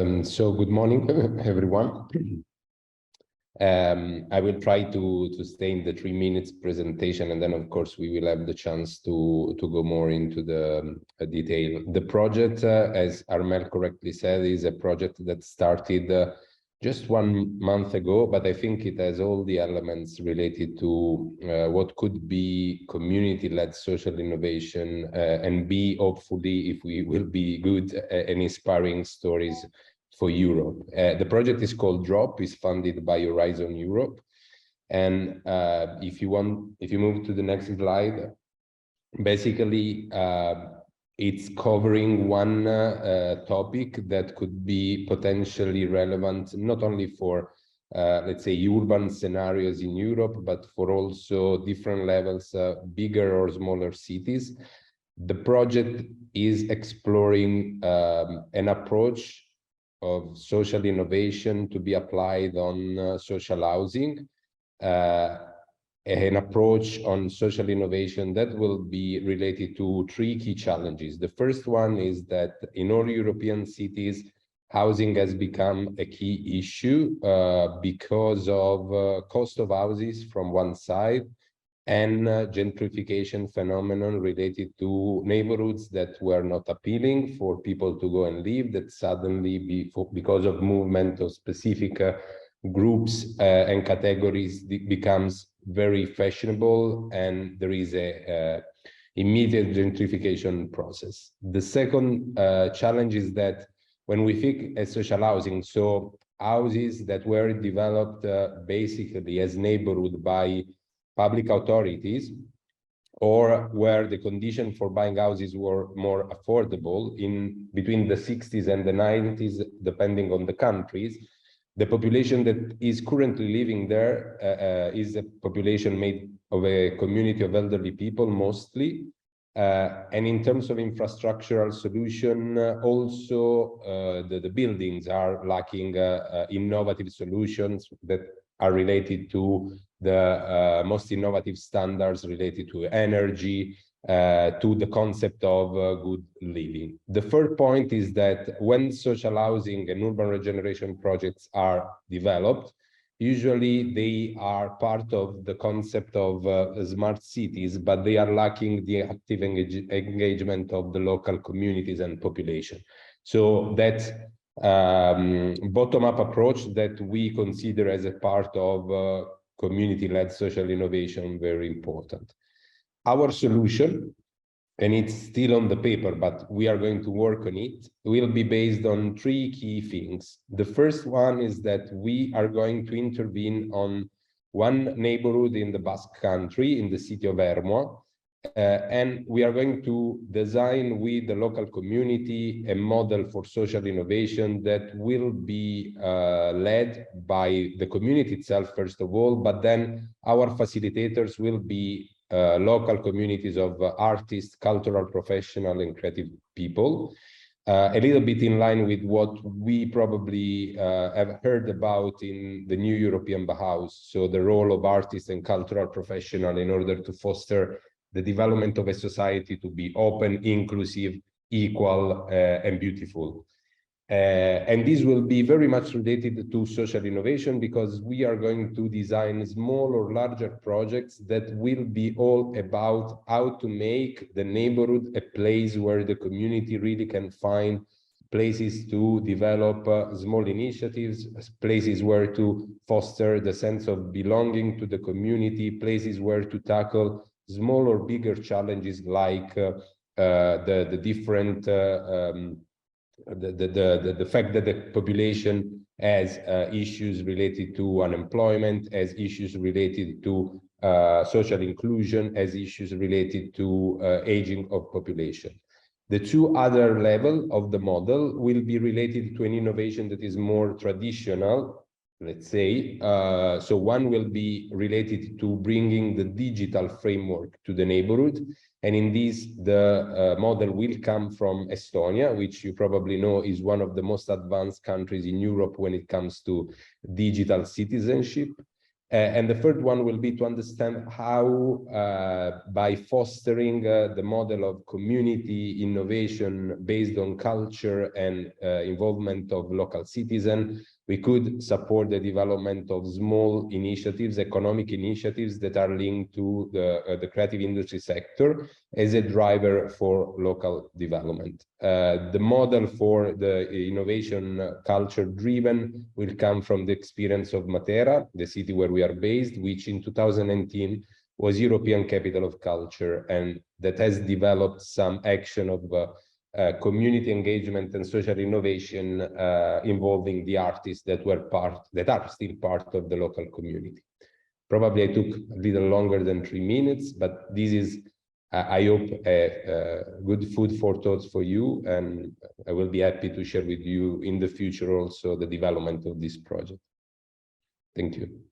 So good morning, everyone. I will try to stay in the 3 minutes presentation, and then of course we will have the chance to go more into the detail. The project, as Armel correctly said, is a project that started just 1 month ago, but I think it has all the elements related to what could be community-led social innovation and be, hopefully, if we will be good and inspiring stories for Europe. The project is called drOp, is funded by Horizon Europe. And if you move to the next slide, basically, it's covering one topic that could be potentially relevant, not only for, let's say, urban scenarios in Europe, but for also different levels, bigger or smaller cities. The project is exploring an approach of social innovation to be applied on social housing, an approach on social innovation that will be related to 3 key challenges. The first one is that in all European cities, housing has become a key issue because of cost of houses from one side and gentrification phenomenon related to neighborhoods that were not appealing for people to go and live, that suddenly, because of movement of specific groups and categories, becomes very fashionable, and there is a immediate gentrification process. The second challenge is that when we think as social housing, so houses that were developed basically as neighborhood by public authorities, or where the condition for buying houses were more affordable in between the 60s and the 90s, depending on the countries, the population that is currently living there is a population made of a community of elderly people mostly. And in terms of infrastructural solution, also the buildings are lacking innovative solutions that are related to the most innovative standards related to energy, to the concept of good living. The third point is that when social housing and urban regeneration projects are developed, usually they are part of the concept of smart cities, but they are lacking the active engagement of the local communities and population. So that's bottom-up approach that we consider as a part of community-led social innovation very important. Our solution, and it's still on the paper, but we are going to work on it, will be based on 3 key things. The first one is that we are going to intervene on one neighborhood in the Basque Country, in the city of Ermua, and we are going to design with the local community a model for social innovation that will be led by the community itself, first of all, but then our facilitators will be local communities of artists, cultural professionals, and creative people. A little bit in line with what we probably have heard about in the new European Bauhaus, so the role of artists and cultural professionals in order to foster the development of a society to be open, inclusive, equal, and beautiful. And this will be very much related to social innovation, because we are going to design small or larger projects that will be all about how to make the neighborhood a place where the community really can find places to develop small initiatives, places where to foster the sense of belonging to the community, places where to tackle small or bigger challenges like the different the fact that the population has issues related to unemployment, has issues related to social inclusion, has issues related to aging of population. The 2 other levels of the model will be related to an innovation that is more traditional, let's say. So one will be related to bringing the digital framework to the neighborhood. And in this, the model will come from Estonia, which you probably know is one of the most advanced countries in Europe when it comes to digital citizenship. And the third one will be to understand how, by fostering the model of community innovation based on culture and involvement of local citizens, we could support the development of small initiatives, economic initiatives that are linked to the creative industry sector as a driver for local development. The model for the innovation culture driven will come from the experience of Matera, the city where we are based, which in 2019 was European Capital of Culture, and that has developed some action of community engagement and social innovation involving the artists that are still part of the local community. Probably I took a little longer than 3 minutes, but this is, I hope, good food for thoughts for you, and I will be happy to share with you in the future also the development of this project. Thank you.